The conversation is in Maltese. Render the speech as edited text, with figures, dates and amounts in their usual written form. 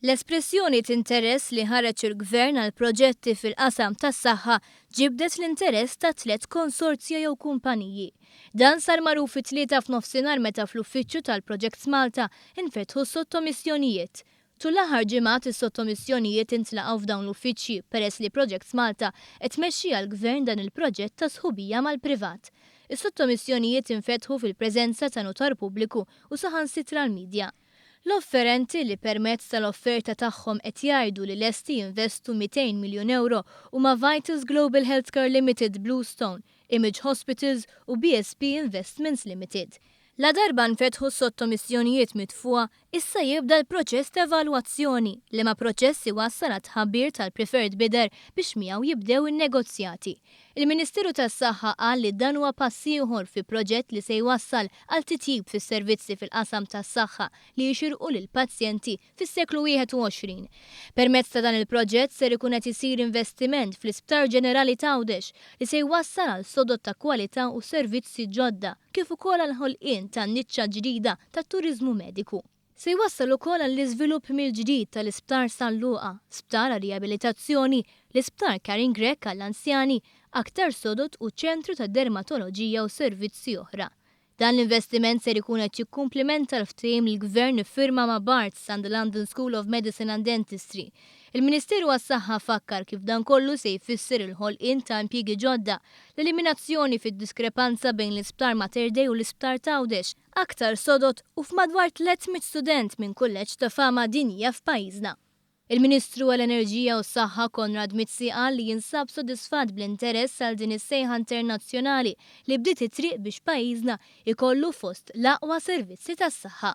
L-espressjonijiet interess li ħareġ il-gvern għal proġetti fil-qasam tas-saħħa ġibdet l-interess ta' 3 konsorzja jew kumpaniji. Dan sar magħruf it-tlieta f'nofsinhar meta fl-uffiċċju tal-proġett Malta infetħu s-sottomissjonijiet. Tul l-aħħar ġimgħat is-sottomissjonijiet intlaqgħu f'dawn l-uffiċċji peress li proġett Malta qed tmexxi għall-gvern dan il-proġett ta' sħubija mal-privat. Is-sottomissjonijiet infetħu fil-preżenza ta' notar pubbliku u saħansitra l-midja. L-offerenti li permezz tal-offerta tagħhom qed jgħidu li lesti jinvestu 200 miljun euro huma Vitas Global Healthcare Limited, Bluestone, Image Hospitals u BSP Investments Limited. La darba nfetħu s-sottomissjonijiet mitfuqa, issa jibda l-proċess ta' evalwazzjoni li ma' proċessi wassal għat tħabbir tal-preferred bidder biex miegħu jibdew in-negozjati. Il-Ministeru tas-Saħħa qal li dan huwa pass ieħor fi proġett li se jwassal għal titjib fis-servizzi fil-qasam tas-saħħa li jixirqu lill-pazjenti fis-seklu 21. Permezz ta' dan il-proġett ser ikun qed isir investiment fl-Isptar Ġenerali ta' Għawdex li se jwassal għal sodod ta' kwalità u servizzi ġodda kif ukoll għal ħolqien ta' niċċa ġdida tat-turiżmu mediku. Se jwassal ukoll għall-iżvilupp mill-ġdid tal-Isptar San Luqa, sptar għal riabilitazzjoni, l-Isptar Caring Grek għall-anzjani, aktar sodod u ċentru ta' dermatoloġija u servizzi oħra. Dan l-investiment ser ikun qed jikkumplimenta l-ftehim li l-Gvern iffirma ma' Barts and the London School of Medicine and Dentistry. Il-Ministeru għas-Saħħa fakkar kif dan kollu se jfisser il-ħolqien ta' impjiegi ġodda, l-eliminazzjoni fid-diskrepanza bejn l-Isptar Mater Dei u l-Isptar ta' Għawdex, aktar sodod u f'madwar 300 student minn kulleġġ ta' fama dinjija f'pajjiżna. Il-Ministru għall-Enerġija u s-Saħħa Konrad Mizzi qal li jinsab sodisfatt bl-interess għal din is-sejħa internazzjonali li bdiet it-triq biex pajjiżna ikollu fost l-aqwa servizzi tas-saħħa.